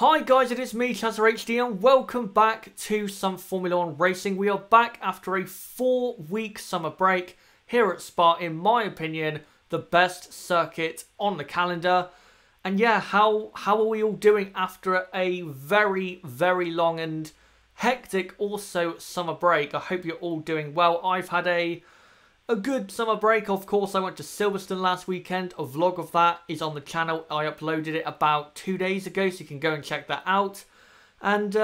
Hi guys, it is me, Chazza HD, and welcome back to some Formula 1 racing. We are back after a 4-week summer break here at Spa. In my opinion, the best circuit on the calendar. And yeah, how are we all doing after a very long and hectic also summer break? I hope you're all doing well. I've had a good summer break. Of course, I went to Silverstone last weekend. A vlog of that is on the channel. I uploaded it about 2 days ago, so you can go and check that out. And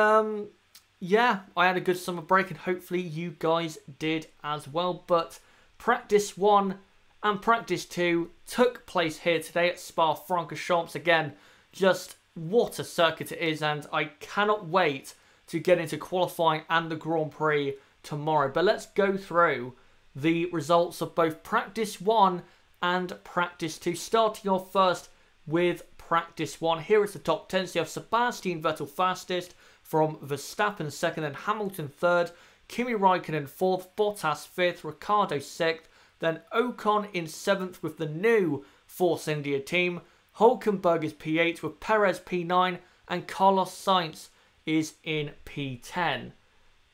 yeah, I had a good summer break, and hopefully you guys did as well. But practice 1 and practice 2 took place here today at Spa Francorchamps. Again, just what a circuit it is, and I cannot wait to get into qualifying and the Grand Prix tomorrow. But let's go through the results of both practice 1 and practice 2. Starting off first with practice 1. Here is the top 10. So you have Sebastian Vettel fastest, from Verstappen second and Hamilton third, Kimi Raikkonen fourth, Bottas fifth, Ricciardo sixth, then Ocon in seventh with the new Force India team. Hülkenberg is P8 with Perez P9, and Carlos Sainz is in P10.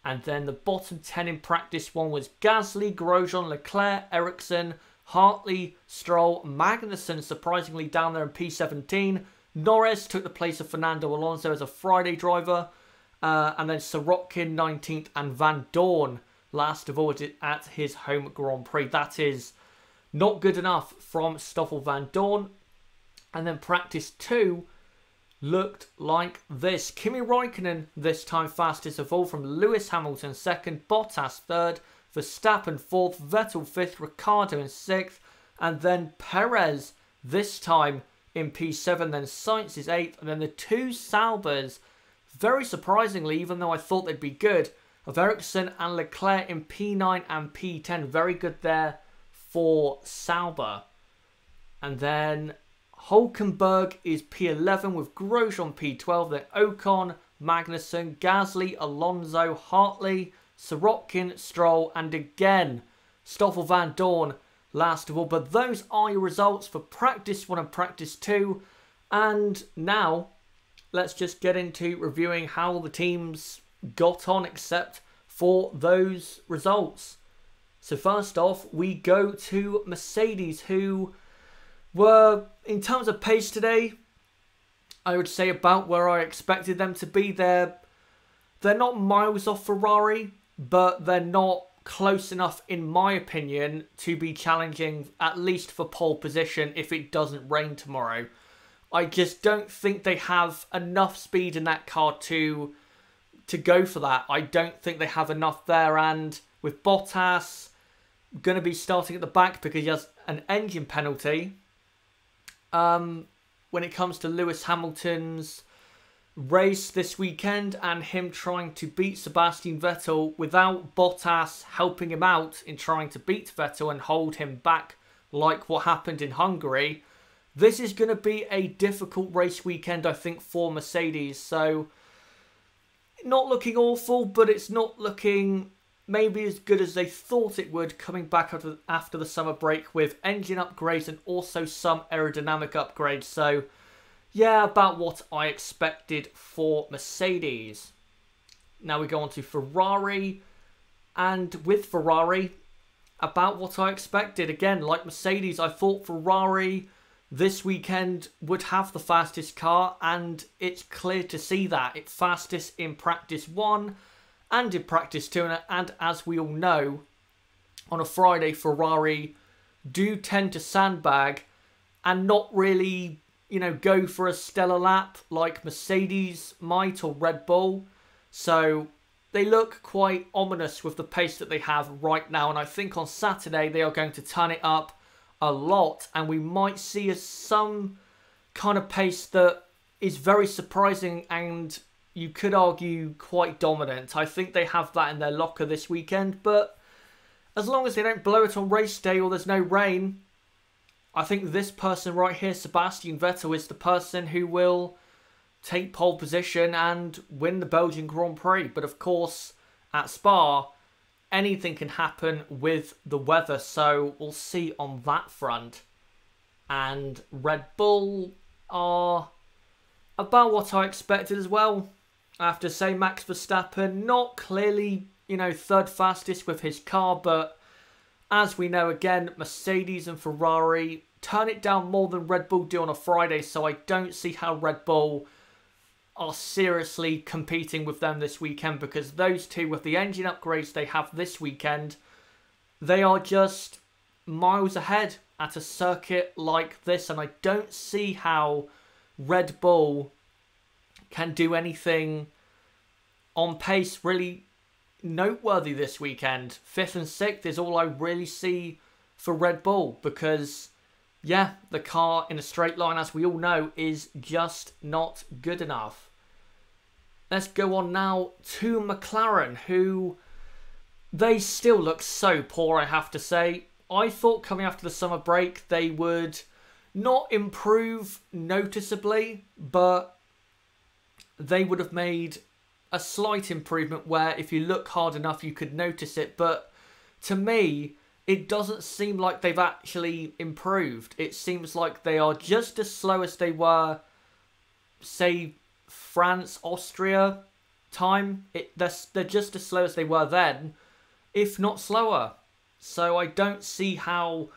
And then the bottom 10 in practice 1 was Gasly, Grosjean, Leclerc, Ericsson, Hartley, Stroll, Magnussen surprisingly down there in P17. Norris took the place of Fernando Alonso as a Friday driver. And then Sirotkin 19th and Van Dorn last of all at his home Grand Prix. That is not good enough from Stoffel Van Dorn. And then practice 2 looked like this. Kimi Raikkonen this time fastest of all, from Lewis Hamilton second, Bottas third, Verstappen fourth, Vettel fifth, Ricciardo in sixth, and then Perez this time in P7, then Sainz is eighth, and then the two Saubers, very surprisingly, even though I thought they'd be good, of Ericsson and Leclerc in P9 and P10. Very good there for Sauber. And then Hülkenberg is P11 with Grosjean P12, then Ocon, Magnussen, Gasly, Alonso, Hartley, Sirotkin, Stroll, and again Stoffel Van Dorn last of all. But those are your results for practice 1 and practice 2. And now let's just get into reviewing how the teams got on except for those results. So first off, we go to Mercedes, who were, in terms of pace today, I would say about where I expected them to be. They're not miles off Ferrari, but they're not close enough, in my opinion, to be challenging at least for pole position if it doesn't rain tomorrow. I just don't think they have enough speed in that car to go for that. I don't think they have enough there, and with Bottas going to be starting at the back because he has an engine penalty. When it comes to Lewis Hamilton's race this weekend and him trying to beat Sebastian Vettel without Bottas helping him out in trying to beat Vettel and hold him back like what happened in Hungary, this is going to be a difficult race weekend, I think, for Mercedes. So, not looking awful, but it's not looking maybe as good as they thought it would coming back after the summer break with engine upgrades and also some aerodynamic upgrades. So, yeah, about what I expected for Mercedes. Now we go on to Ferrari. And with Ferrari, about what I expected. Again, like Mercedes, I thought Ferrari this weekend would have the fastest car, and it's clear to see that. It's fastest in practice 1 and in practice 2, and as we all know, on a Friday, Ferrari do tend to sandbag and not really, go for a stellar lap like Mercedes might or Red Bull. So they look quite ominous with the pace that they have right now, and I think on Saturday they are going to turn it up a lot, and we might see some kind of pace that is very surprising and you could argue quite dominant. I think they have that in their locker this weekend, but as long as they don't blow it on race day or there's no rain, I think this person right here, Sebastian Vettel, is the person who will take pole position and win the Belgian Grand Prix. But of course, at Spa, anything can happen with the weather, so we'll see on that front. And Red Bull are about what I expected as well. I have to say, Max Verstappen, not clearly, you know, third fastest with his car, but as we know, again, Mercedes and Ferrari turn it down more than Red Bull do on a Friday, so I don't see how Red Bull are seriously competing with them this weekend, because those two, with the engine upgrades they have this weekend, they are just miles ahead at a circuit like this, and I don't see how Red Bull can do anything on pace really noteworthy this weekend. 5th and 6th is all I really see for Red Bull, because yeah, the car in a straight line, as we all know, is just not good enough. Let's go on now to McLaren, who they still look so poor, I have to say. I thought coming after the summer break they would not improve noticeably, but they would have made a slight improvement where if you look hard enough you could notice it. But to me, it doesn't seem like they've actually improved. It seems like they are just as slow as they were, say, France, Austria time. They're just as slow as they were then, if not slower. So I don't see how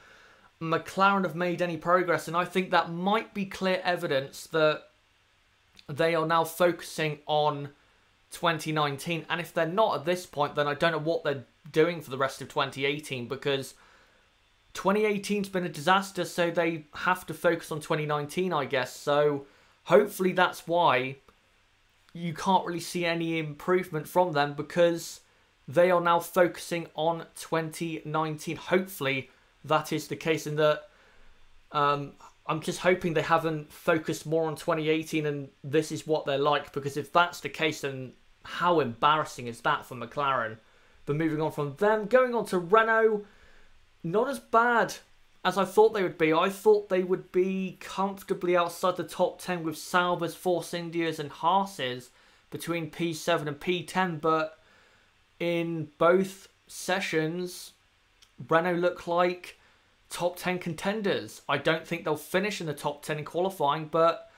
McLaren have made any progress, and I think that might be clear evidence that they are now focusing on 2019. And if they're not at this point, then I don't know what they're doing for the rest of 2018, because 2018's been a disaster, so they have to focus on 2019, I guess. So hopefully that's why you can't really see any improvement from them, because they are now focusing on 2019. Hopefully that is the case, and that I'm just hoping they haven't focused more on 2018 and this is what they're like, because if that's the case, then how embarrassing is that for McLaren? But moving on from them, going on to Renault, not as bad as I thought they would be. I thought they would be comfortably outside the top 10 with Saubers, Force Indias and Haas's between P7 and P10, but in both sessions, Renault look like top 10 contenders. I don't think they'll finish in the top 10 in qualifying, but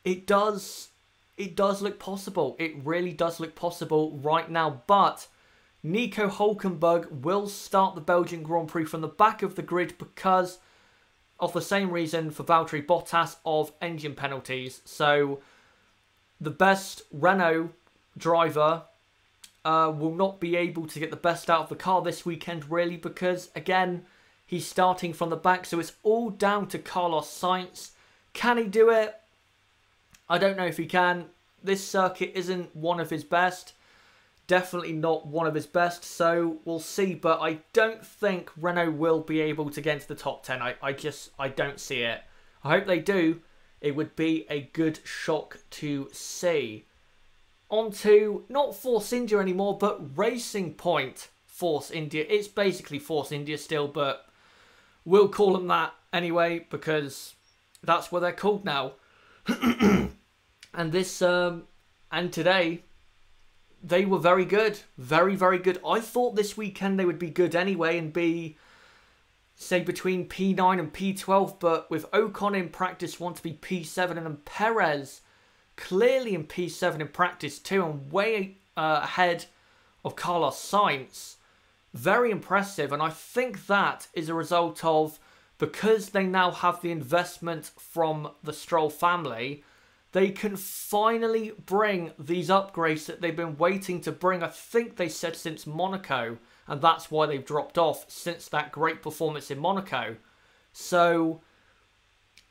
it does look possible. It really does look possible right now. But Nico Hulkenberg will start the Belgian Grand Prix from the back of the grid because of the same reason for Valtteri Bottas, of engine penalties. So the best Renault driver will not be able to get the best out of the car this weekend, really, because, again, he's starting from the back. So it's all down to Carlos Sainz. Can he do it? I don't know if he can. This circuit isn't one of his best. Definitely not one of his best, so we'll see. But I don't think Renault will be able to get into the top 10. I don't see it. I hope they do. It would be a good shock to see. On to, not Force India anymore, but Racing Point Force India. It's basically Force India still, but we'll call them that anyway, because that's what they're called now. And this, and today, they were very good. Very, very good. I thought this weekend they would be good anyway and be, say, between P9 and P12, but with Ocon in practice want to be P7, and then Perez clearly in P7 in practice too, and way ahead of Carlos Sainz. Very impressive, and I think that is a result of, because they now have the investment from the Stroll family, they can finally bring these upgrades that they've been waiting to bring. I think they said since Monaco, and that's why they've dropped off since that great performance in Monaco. So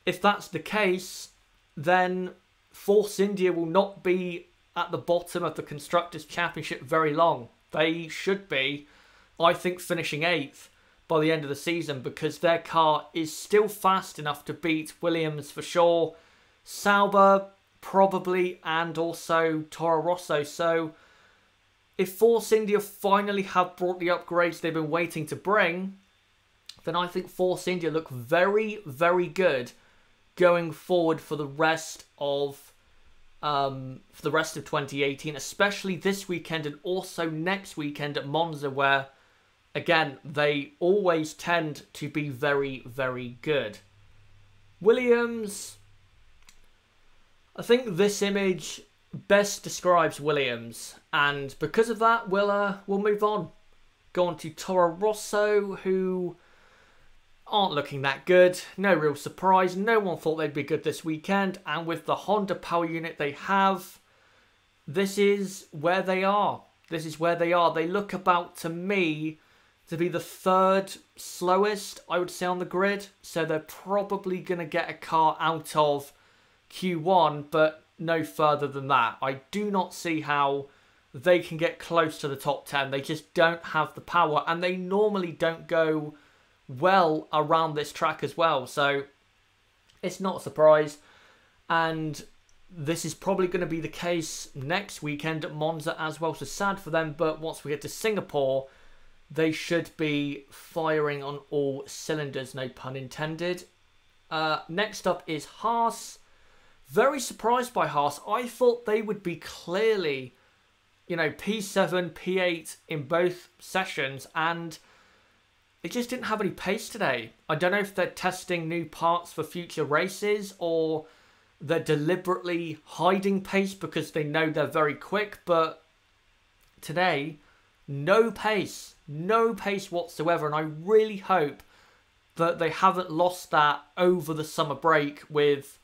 if that's the case, then Force India will not be at the bottom of the Constructors' Championship very long. They should be, I think, finishing 8th by the end of the season, because their car is still fast enough to beat Williams for sure, Sauber probably, and also Toro Rosso. So if Force India finally have brought the upgrades they've been waiting to bring, then I think Force India look very, very good going forward for the rest of 2018, especially this weekend and also next weekend at Monza, where again they always tend to be very, very good. Williams, I think this image best describes Williams, and because of that, we'll move on. Go on to Toro Rosso, who aren't looking that good. No real surprise. No one thought they'd be good this weekend, and with the Honda power unit they have, this is where they are. This is where they are. They look about, to me, to be the third slowest, I would say, on the grid. So they're probably going to get a car out of Q1, but no further than that. I do not see how they can get close to the top 10. They just don't have the power, and they normally don't go well around this track as well. So it's not a surprise, and this is probably going to be the case next weekend at Monza as well. So sad for them, but once we get to Singapore, they should be firing on all cylinders, no pun intended. Next up is Haas. Very surprised by Haas. I thought they would be clearly, P7, P8 in both sessions, and they just didn't have any pace today. I don't know if they're testing new parts for future races, or they're deliberately hiding pace because they know they're very quick, but today, no pace whatsoever, and I really hope that they haven't lost that over the summer break with,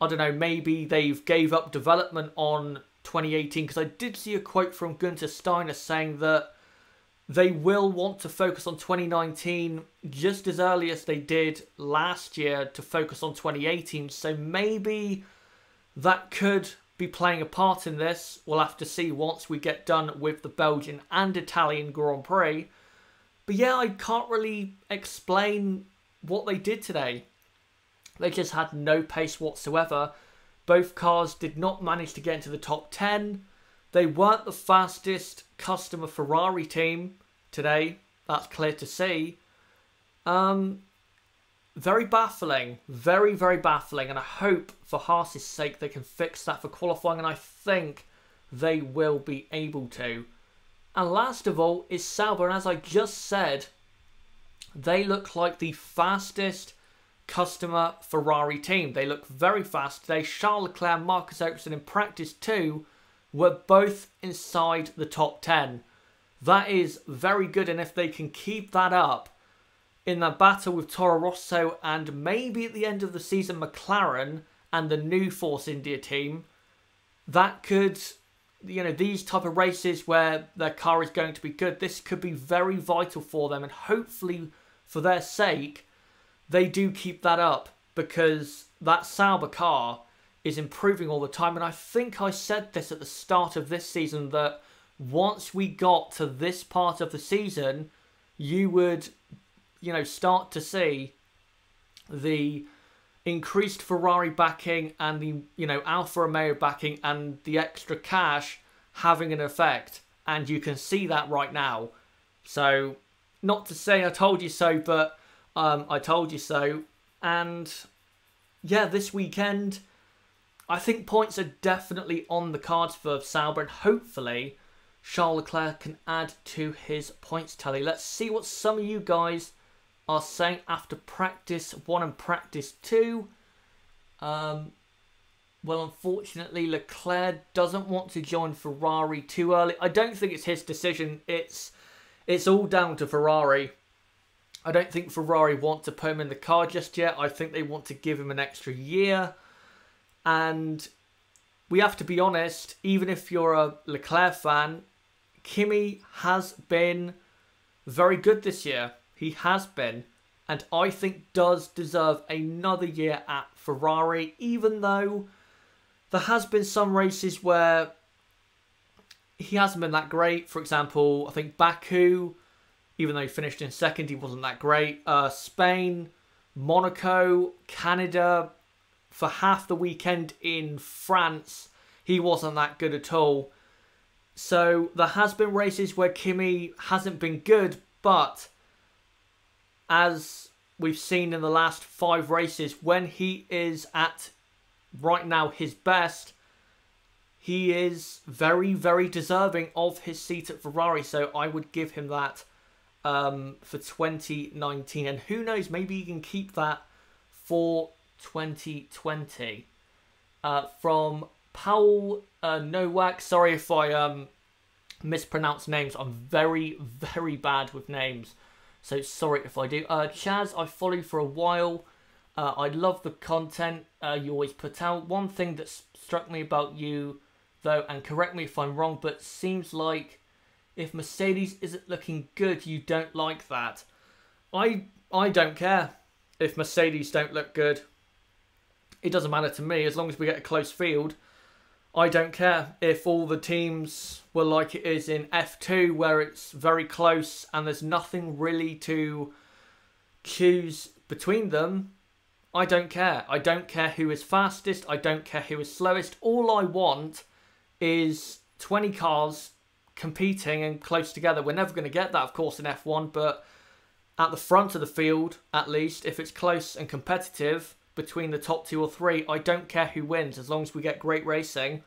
I don't know, maybe they've gave up development on 2018, because I did see a quote from Gunther Steiner saying that they will want to focus on 2019 just as early as they did last year to focus on 2018. So maybe that could be playing a part in this. We'll have to see once we get done with the Belgian and Italian Grand Prix. But yeah, I can't really explain what they did today. They just had no pace whatsoever. Both cars did not manage to get into the top 10. They weren't the fastest customer Ferrari team today. That's clear to see. Very baffling. Very, very baffling. And I hope for Haas's sake they can fix that for qualifying. And I think they will be able to. And last of all is Sauber. And as I just said, they look like the fastest customer Ferrari team. They look very fast today. Charles Leclerc and Marcus Ericsson in practice too were both inside the top 10. That is very good, and if they can keep that up in the battle with Toro Rosso and maybe at the end of the season McLaren and the new Force India team, that could, these type of races where their car is going to be good, this could be very vital for them, and hopefully for their sake they do keep that up, because that Sauber car is improving all the time. And I think I said this at the start of this season, that once we got to this part of the season, you would, start to see the increased Ferrari backing and the, Alfa Romeo backing and the extra cash having an effect. And you can see that right now. So, not to say I told you so, but I told you so. And yeah, this weekend, I think points are definitely on the cards for Sauber, and hopefully Charles Leclerc can add to his points tally. Let's see what some of you guys are saying after practice 1 and practice 2. Well, unfortunately, Leclerc doesn't want to join Ferrari too early. I don't think it's his decision. It's all down to Ferrari. I don't think Ferrari want to put him in the car just yet. I think they want to give him an extra year. And we have to be honest, even if you're a Leclerc fan, Kimi has been very good this year. He has been. And I think does deserve another year at Ferrari, even though there has been some races where he hasn't been that great. For example, I think Baku, even though he finished in second, he wasn't that great. Spain, Monaco, Canada, for half the weekend in France, he wasn't that good at all. So there has been races where Kimi hasn't been good, but as we've seen in the last 5 races, when he is at, right now, his best, he is very, very deserving of his seat at Ferrari. So I would give him that for 2019. And who knows, maybe he can keep that for 2020. from Paul Nowak. Sorry if I mispronounce names. I'm very, very bad with names. So sorry if I do. Chaz, I follow you for a while. I love the content you always put out. One thing that struck me about you, though, and correct me if I'm wrong, but seems like if Mercedes isn't looking good, you don't like that. I don't care if Mercedes don't look good. It doesn't matter to me as long as we get a close field. I don't care if all the teams were like it is in F2 where it's very close and there's nothing really to choose between them. I don't care. I don't care who is fastest. I don't care who is slowest. All I want is 20 cars competing and close together. We're never going to get that, of course, in F1, but at the front of the field, at least, if it's close and competitive between the top 2 or 3, I don't care who wins. As long as we get great racing,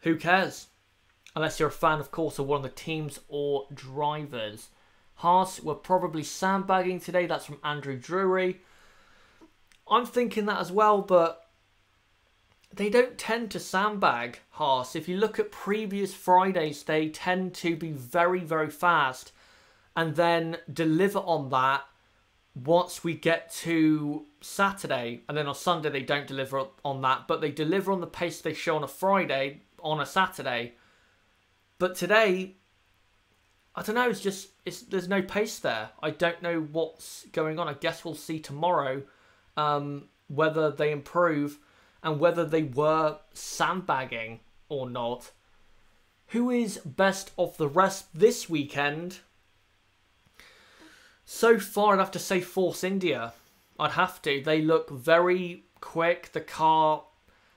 who cares? Unless you're a fan, of course, of one of the teams or drivers. Haas were probably sandbagging today. That's from Andrew Drury. I'm thinking that as well, but they don't tend to sandbag, Haas. If you look at previous Fridays, they tend to be very, very fast and then deliver on that once we get to Saturday. And then on Sunday, they don't deliver on that, but they deliver on the pace they show on a Friday on a Saturday. But today, I don't know, there's no pace there. I don't know what's going on. I guess we'll see tomorrow whether they improve and whether they were sandbagging or not. Who is best of the rest this weekend? So far, I'd have to say Force India. I'd have to. They look very quick. The car,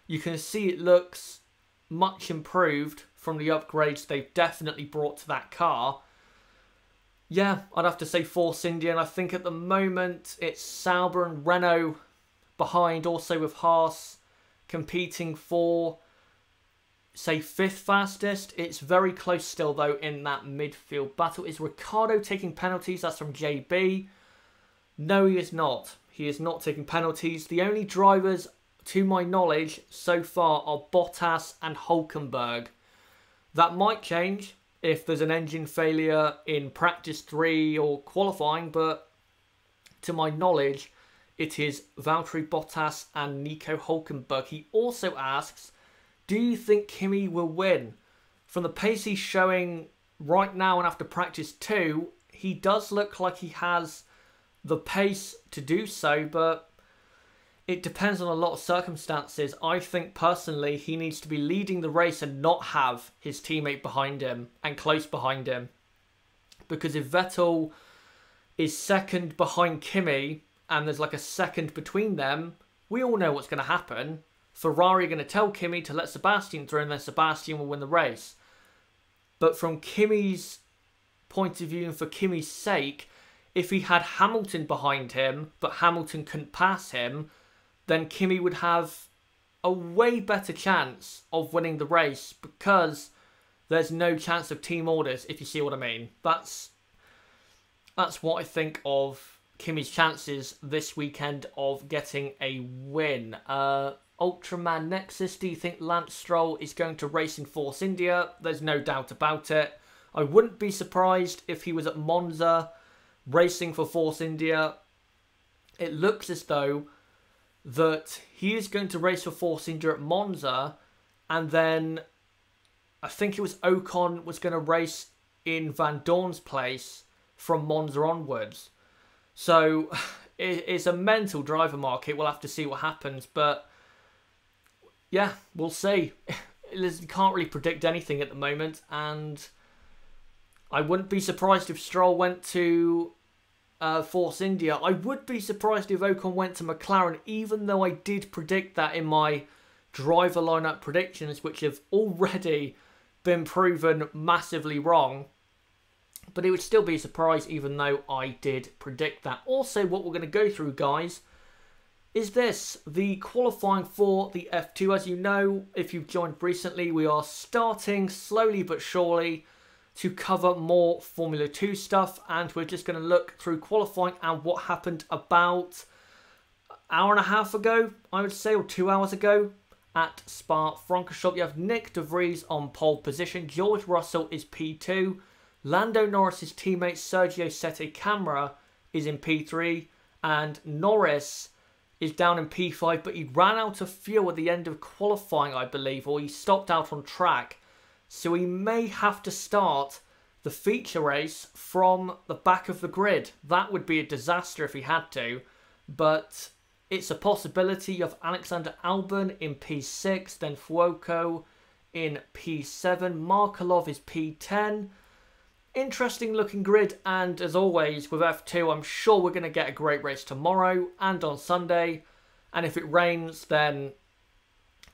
you can see it looks much improved from the upgrades they've definitely brought to that car. Yeah, I'd have to say Force India. And I think at the moment, it's Sauber and Renault behind, also with Haas competing for, say, 5th fastest. It's very close still, though, in that midfield battle. Is Ricciardo taking penalties? That's from JB. No, he is not. He is not taking penalties. The only drivers, to my knowledge, so far are Bottas and Hülkenberg. That might change if there's an engine failure in practice 3 or qualifying, but to my knowledge, it is Valtteri Bottas and Nico Hülkenberg. He also asks, do you think Kimi will win? From the pace he's showing right now and after practice 2, he does look like he has the pace to do so, but it depends on a lot of circumstances. I think personally he needs to be leading the race and not have his teammate behind him and close behind him. Because if Vettel is second behind Kimi and there's like a second between them, we all know what's going to happen. Ferrari are going to tell Kimi to let Sebastian through and then Sebastian will win the race. But from Kimi's point of view and for Kimi's sake, if he had Hamilton behind him, but Hamilton couldn't pass him, then Kimi would have a way better chance of winning the race because there's no chance of team orders, if you see what I mean. That's what I think of Kimi's chances this weekend of getting a win. Ultraman Nexus, do you think Lance Stroll is going to race in Force India? There's no doubt about it. I wouldn't be surprised if he was at Monza racing for Force India. It looks as though that he is going to race for Force India at Monza, and then I think it was Ocon was going to race in Van Dorn's place from Monza onwards. So it's a mental driver market. We'll have to see what happens, but yeah, we'll see. You can't really predict anything at the moment, and I wouldn't be surprised if Stroll went to Force India. I would be surprised if Ocon went to McLaren, even though I did predict that in my driver lineup predictions, which have already been proven massively wrong. But it would still be a surprise, even though I did predict that. Also, what we're going to go through, guys, is this. The qualifying for the F2. As you know, if you've joined recently, we are starting slowly but surely to cover more Formula 2 stuff, and we're just going to look through qualifying and what happened about an hour and a half ago, I would say, or 2 hours ago. at Spa Francorchamps. You have Nick De Vries on pole position. George Russell is P2. Lando Norris's teammate Sergio Sette Camara is in P3. And Norris is down in P5, but he ran out of fuel at the end of qualifying, I believe, or he stopped out on track. So he may have to start the feature race from the back of the grid. That would be a disaster if he had to, but it's a possibility. You have Alexander Albon in P6, then Fuoco in P7. Markelov is P10. Interesting looking grid, and as always with F2, I'm sure we're going to get a great race tomorrow and on Sunday. And if it rains, then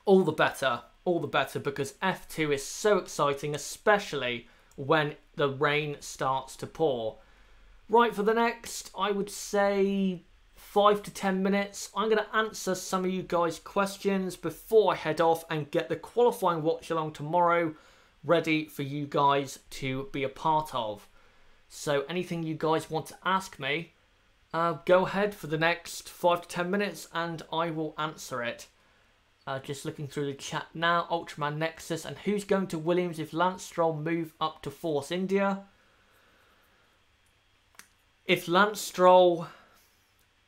all the better, because F2 is so exciting, especially when the rain starts to pour. Right, for the next, I would say 5 to 10 minutes, I'm going to answer some of you guys' questions before I head off and get the qualifying watch along tomorrow ready for you guys to be a part of. So anything you guys want to ask me, go ahead for the next 5 to 10 minutes and I will answer it. Just looking through the chat now. Ultraman Nexus, and who's going to Williams if Lance Stroll move up to Force India? If Lance Stroll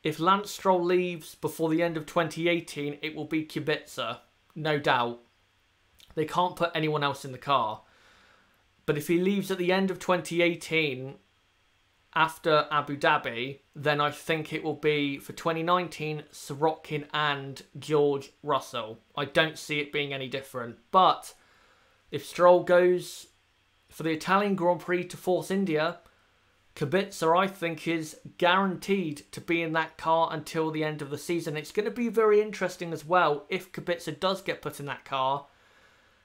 leaves before the end of 2018, it will be Kubica, no doubt. They can't put anyone else in the car. But if he leaves at the end of 2018, after Abu Dhabi, then I think it will be, for 2019, Sorokin and George Russell. I don't see it being any different. But if Stroll goes for the Italian Grand Prix to Force India, Kubica, I think, is guaranteed to be in that car until the end of the season. It's going to be very interesting as well if Kubica does get put in that car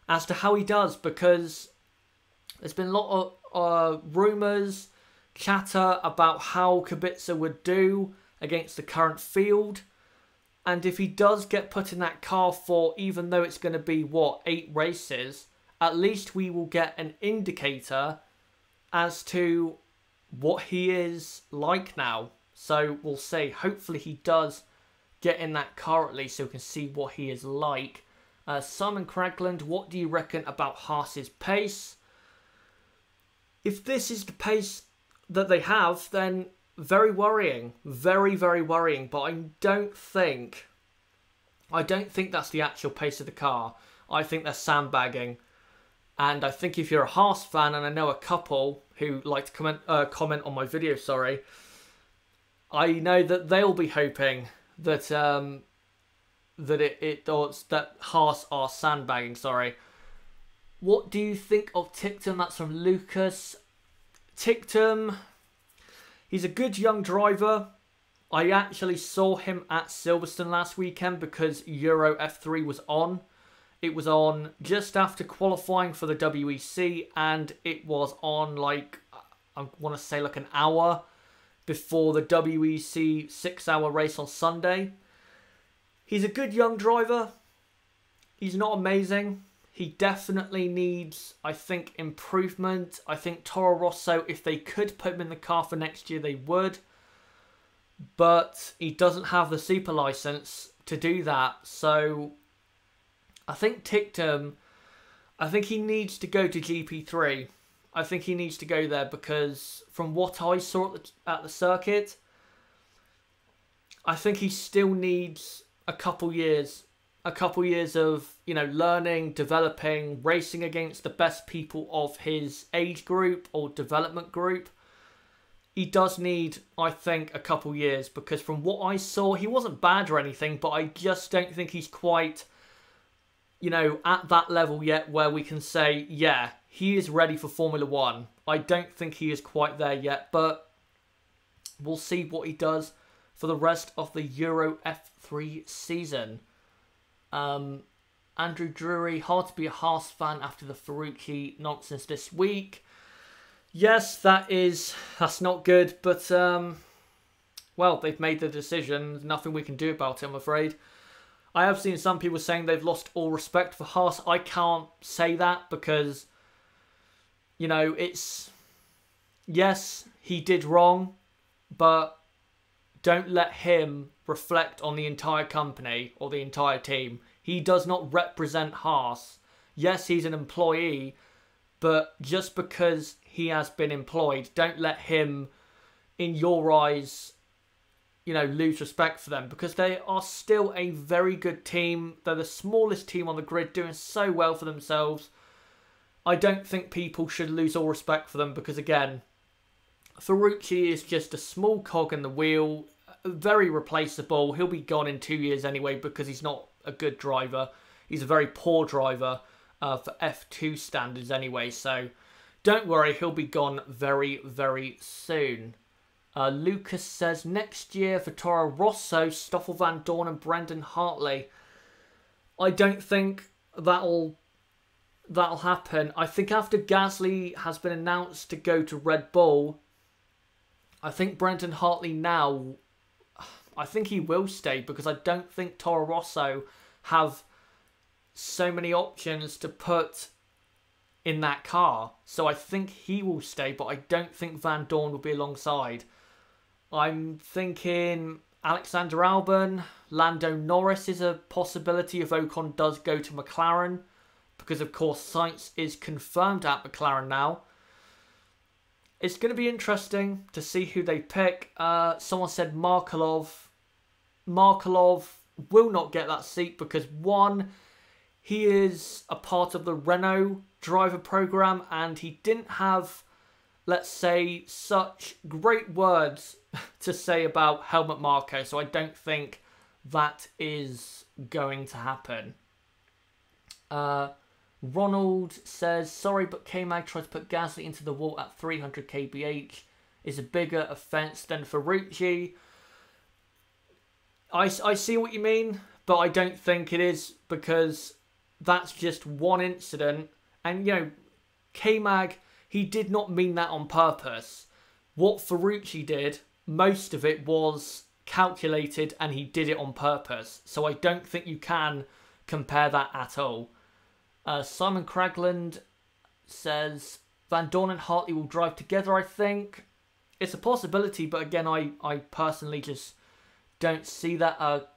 as to how he does, because there's been a lot of rumours, chatter about how Kubica would do against the current field. And if he does get put in that car for, even though it's going to be, 8 races, at least we will get an indicator as to what he is like now. So we'll see. Hopefully he does get in that car at least so we can see what he is like. Simon Cragland, what do you reckon about Haas's pace? If this is the pace that they have, then very worrying. Very, very worrying. But I don't think that's the actual pace of the car. I think they're sandbagging. And I think if you're a Haas fan, and I know a couple who like to comment on my video, sorry, I know that they'll be hoping that that Haas are sandbagging, sorry. What do you think of Ticktum? That's from Lucas. Ticktum, he's a good young driver. I actually saw him at Silverstone last weekend because Euro F3 was on. It was on just after qualifying for the WEC, and it was on like, I want to say like an hour before the WEC 6-hour race on Sunday. He's a good young driver. He's not amazing. He definitely needs, I think, improvement. I think Toro Rosso, if they could put him in the car for next year, they would. But he doesn't have the super license to do that. So I think Ticktum, I think he needs to go to GP3. I think he needs to go there because from what I saw at the circuit, I think he still needs a couple years of, learning, developing, racing against the best people of his age group or development group. He does need, I think, a couple years because from what I saw, he wasn't bad or anything, but I just don't think he's quite, at that level yet where we can say, yeah, he is ready for Formula 1. I don't think he is quite there yet, but we'll see what he does for the rest of the Euro F3 season. Andrew Drury, hard to be a Haas fan after the Ferrucci nonsense this week. Yes, that's not good, but, well, they've made the decision. There's nothing we can do about it, I'm afraid. I have seen some people saying they've lost all respect for Haas. I can't say that because, yes, he did wrong, but don't let him reflect on the entire company or the entire team. He does not represent Haas. Yes, he's an employee, but just because he has been employed, don't let him, in your eyes, you know, lose respect for them, because they are still a very good team. They're the smallest team on the grid, doing so well for themselves. I don't think people should lose all respect for them because, again, Ferrucci is just a small cog in the wheel, very replaceable. He'll be gone in 2 years anyway because he's not a good driver. He's a very poor driver for F2 standards anyway, so don't worry, he'll be gone very, very soon. Lucas says, next year for Toro Rosso, Stoffel Van Dorn and Brendan Hartley. I don't think that'll happen. I think after Gasly has been announced to go to Red Bull, I think Brendan Hartley now, I think he will stay because I don't think Toro Rosso have so many options to put in that car. So I think he will stay, but I don't think Van Dorn will be alongside. I'm thinking Alexander Albon, Lando Norris is a possibility if Ocon does go to McLaren, because of course Sainz is confirmed at McLaren now. It's going to be interesting to see who they pick. Someone said Markelov. Markelov will not get that seat because, one, he is a part of the Renault driver program and he didn't have, let's say, such great words to say about Helmut Marko. So I don't think that is going to happen. Ronald says, sorry, but K-Mag tried to put Gasly into the wall at 300 kbh. Is a bigger offence than Ferrucci. I see what you mean, but I don't think it is because that's just one incident. And, you know, K-Mag, he did not mean that on purpose. What Ferrucci did, most of it was calculated and he did it on purpose. So I don't think you can compare that at all. Simon Cragland says, Van Dorn and Hartley will drive together, I think. It's a possibility, but again, I personally just don't see that.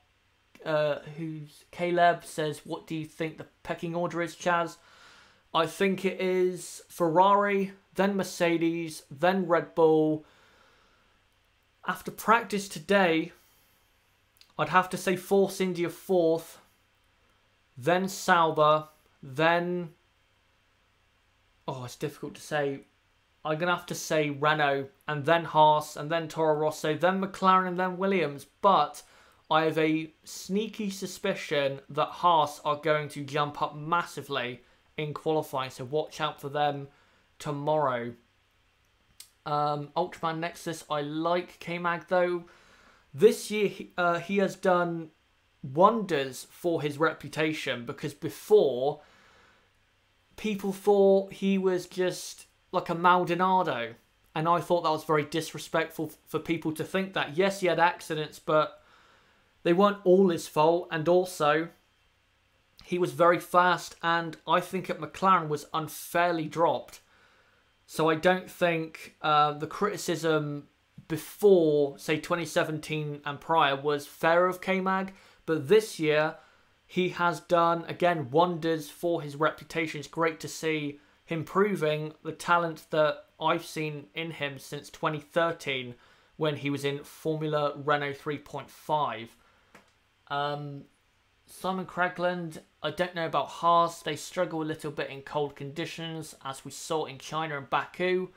Caleb says, what do you think the pecking order is, Chaz? I think it is Ferrari, then Mercedes, then Red Bull. After practice today, I'd have to say Force India 4th, then Sauber, then... Oh, it's difficult to say. I'm going to have to say Renault, and then Haas, and then Toro Rosso, then McLaren, and then Williams. But I have a sneaky suspicion that Haas are going to jump up massively in qualifying, so watch out for them tomorrow. Ultraman Nexus, I like K-Mag though. This year he has done wonders for his reputation, because before people thought he was just like a Maldonado, and I thought that was very disrespectful for people to think that. Yes, he had accidents, but they weren't all his fault, and also he was very fast, and I think at McLaren was unfairly dropped. So I don't think the criticism before, say, 2017 and prior was fair of K-Mag, but this year he has done, again, wonders for his reputation. It's great to see him proving the talent that I've seen in him since 2013 when he was in Formula Renault 3.5. Simon Cragland, I don't know about Haas. They struggle a little bit in cold conditions, as we saw in China and Baku.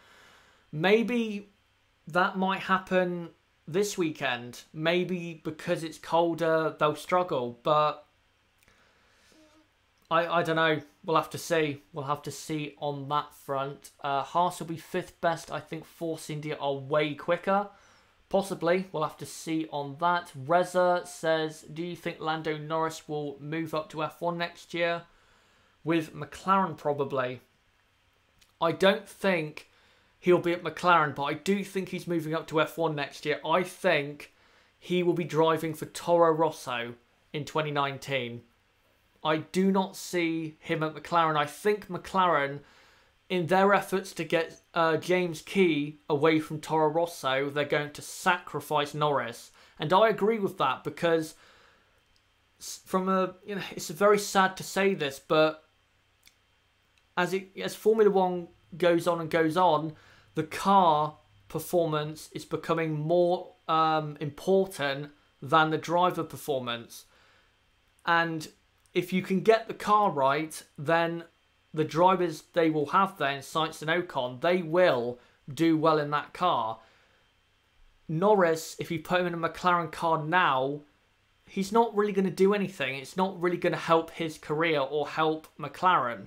Maybe that might happen this weekend. Maybe because it's colder, they'll struggle. But I don't know. We'll have to see. We'll have to see on that front. Haas will be 5th best. I think Force India are way quicker. Possibly. We'll have to see on that. Reza says, do you think Lando Norris will move up to F1 next year? With McLaren, probably. I don't think he'll be at McLaren, but I do think he's moving up to F1 next year. I think he will be driving for Toro Rosso in 2019. I do not see him at McLaren. I think McLaren, in their efforts to get James Key away from Toro Rosso, they're going to sacrifice Norris. And I agree with that, because from a, it's very sad to say this, but as Formula One goes on and goes on, the car performance is becoming more important than the driver performance. And if you can get the car right, then the drivers they will have there in Sainz and Ocon, they will do well in that car. Norris, if you put him in a McLaren car now, he's not really going to do anything. It's not really going to help his career or help McLaren.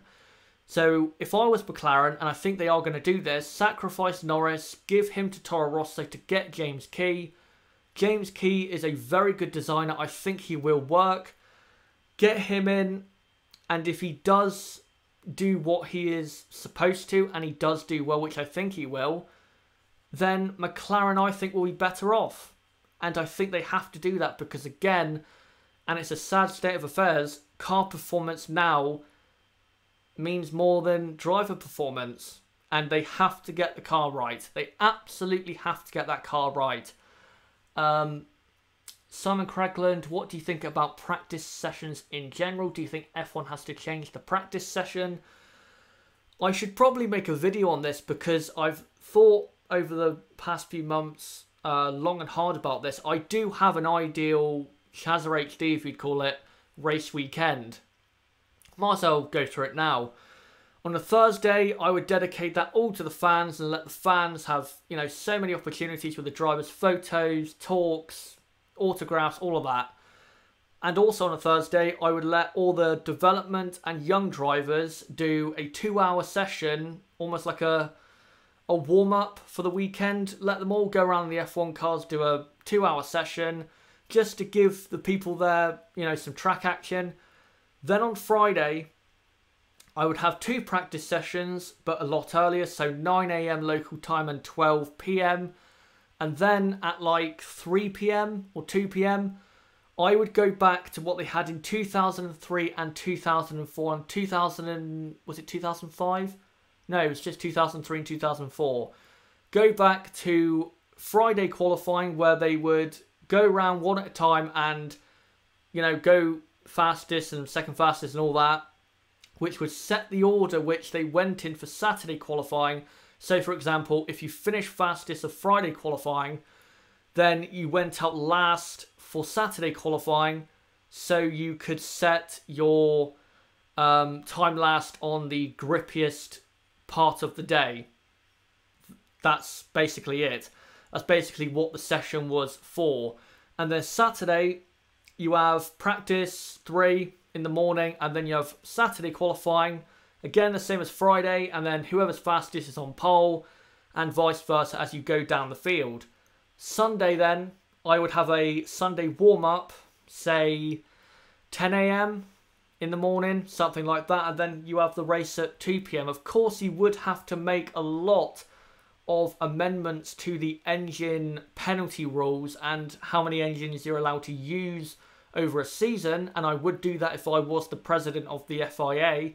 So if I was McLaren, and I think they are going to do this, sacrifice Norris, give him to Toro Rosso to get James Key. James Key is a very good designer. I think he will work. Get him in, and if he does do what he is supposed to, and he does do well, which I think he will, then McLaren, I think, will be better off. And I think they have to do that because, again, and it's a sad state of affairs, car performance now means more than driver performance. And they have to get the car right. They absolutely have to get that car right. Simon Craigland, what do you think about practice sessions in general? Do you think F1 has to change the practice session? I should probably make a video on this because I've thought over the past few months long and hard about this. I do have an ideal Chazza HD, if you'd call it, race weekend. Might as well go through it now. On a Thursday, I would dedicate that all to the fans and let the fans have, so many opportunities with the drivers, photos, talks, autographs, all of that. And also on a Thursday, I would let all the development and young drivers do a 2-hour session, almost like a warm-up for the weekend. Let them all go around the F1 cars, do a 2-hour session, just to give the people there, some track action. Then on Friday, I would have 2 practice sessions, but a lot earlier, so 9 AM local time and 12 PM. And then at like 3 PM or 2 PM, I would go back to what they had in 2003 and 2004 and was it 2005? No, it was just 2003 and 2004. Go back to Friday qualifying where they would go around one at a time and, go fastest and second fastest and all that, which would set the order which they went in for Saturday qualifying. So, for example, if you finish fastest of Friday qualifying, then you went out last for Saturday qualifying, so you could set your time last on the grippiest part of the day. That's basically it. That's basically what the session was for. And then Saturday, you have practice 3 in the morning, and then you have Saturday qualifying. Again, the same as Friday, and then whoever's fastest is on pole, and vice versa as you go down the field. Sunday then, I would have a Sunday warm-up, say 10 AM in the morning, something like that, and then you have the race at 2 PM. Of course, you would have to make a lot of amendments to the engine penalty rules and how many engines you're allowed to use over a season, and I would do that if I was the president of the FIA.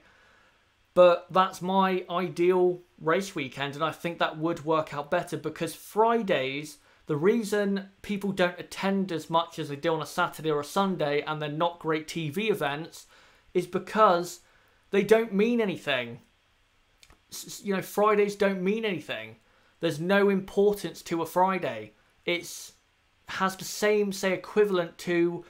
But that's my ideal race weekend, and I think that would work out better because Fridays, the reason people don't attend as much as they do on a Saturday or a Sunday, and they're not great TV events, is because they don't mean anything. Fridays don't mean anything. There's no importance to a Friday. It has the same, say, equivalent to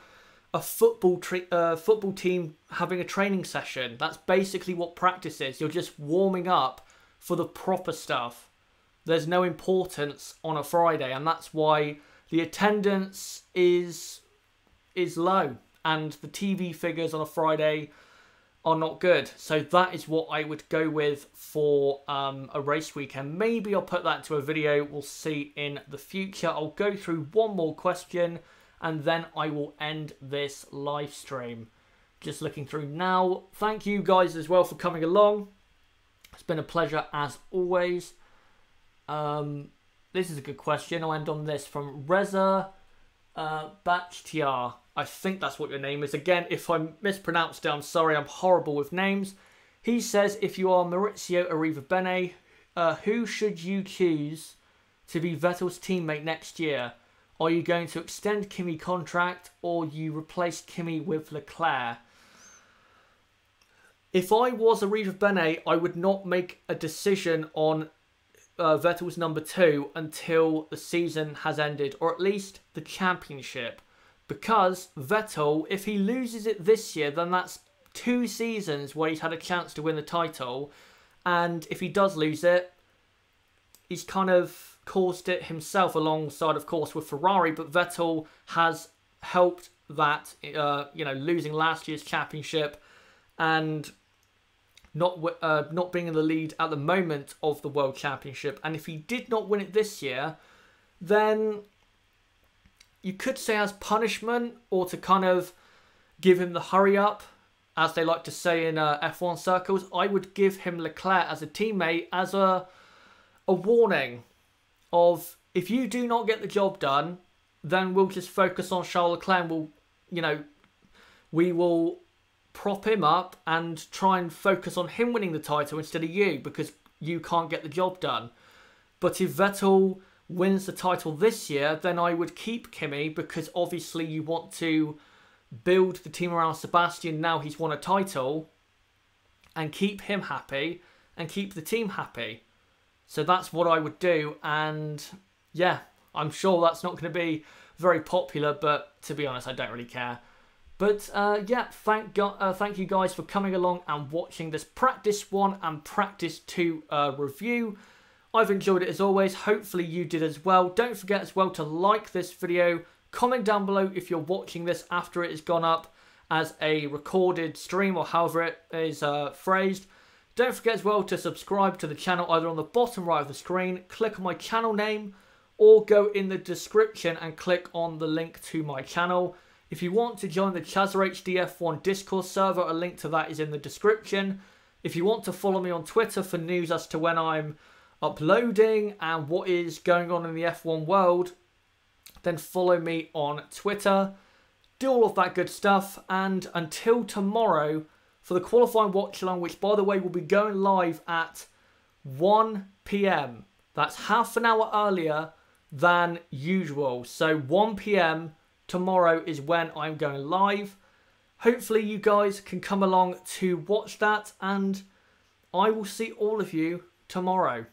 a football team having a training session. That's basically what practice is. You're just warming up for the proper stuff. There's no importance on a Friday, and that's why the attendance is low, and the TV figures on a Friday are not good. So that is what I would go with for a race weekend. Maybe I'll put that into a video. We'll see in the future. I'll go through one more question, and then I will end this live stream. Just looking through now. Thank you guys as well for coming along. It's been a pleasure as always. This is a good question. I'll end on this from Reza Bachtiar. I think that's what your name is. Again, if I mispronounced it, I'm sorry. I'm horrible with names. He says, if you are Maurizio Arrivabene, who should you choose to be Vettel's teammate next year? Are you going to extend Kimi contract or you replace Kimi with Leclerc? If I was Arriva Bene, I would not make a decision on Vettel's number 2 until the season has ended, or at least the championship. Because Vettel, if he loses it this year, then that's 2 seasons where he's had a chance to win the title. And if he does lose it, he's kind of caused it himself alongside, of course, with Ferrari. But Vettel has helped that, losing last year's championship and not being in the lead at the moment of the World Championship. And if he did not win it this year, then you could say as punishment or to kind of give him the hurry up, as they like to say in F1 circles, I would give him Leclerc as a teammate as a warning of, if you do not get the job done, then we'll just focus on Charles Leclerc and we will prop him up and try and focus on him winning the title instead of you, because you can't get the job done. But if Vettel wins the title this year, then I would keep Kimi, because obviously you want to build the team around Sebastian now he's won a title, and keep him happy and keep the team happy. So that's what I would do. And yeah, I'm sure that's not going to be very popular, but to be honest, I don't really care. But yeah, thank you guys for coming along and watching this Practice 1 and Practice 2 review. I've enjoyed it as always. Hopefully you did as well. Don't forget as well to like this video. Comment down below if you're watching this after it has gone up as a recorded stream, or however it is phrased. Don't forget as well to subscribe to the channel either on the bottom right of the screen, click on my channel name, or go in the description and click on the link to my channel. If you want to join the ChazzaHDF1 Discord server, a link to that is in the description. If you want to follow me on Twitter for news as to when I'm uploading and what is going on in the F1 world, then follow me on Twitter. Do all of that good stuff, and until tomorrow for the qualifying watch along, which by the way will be going live at 1 PM. That's half an hour earlier than usual. So 1 PM tomorrow is when I'm going live. Hopefully you guys can come along to watch that, and I will see all of you tomorrow.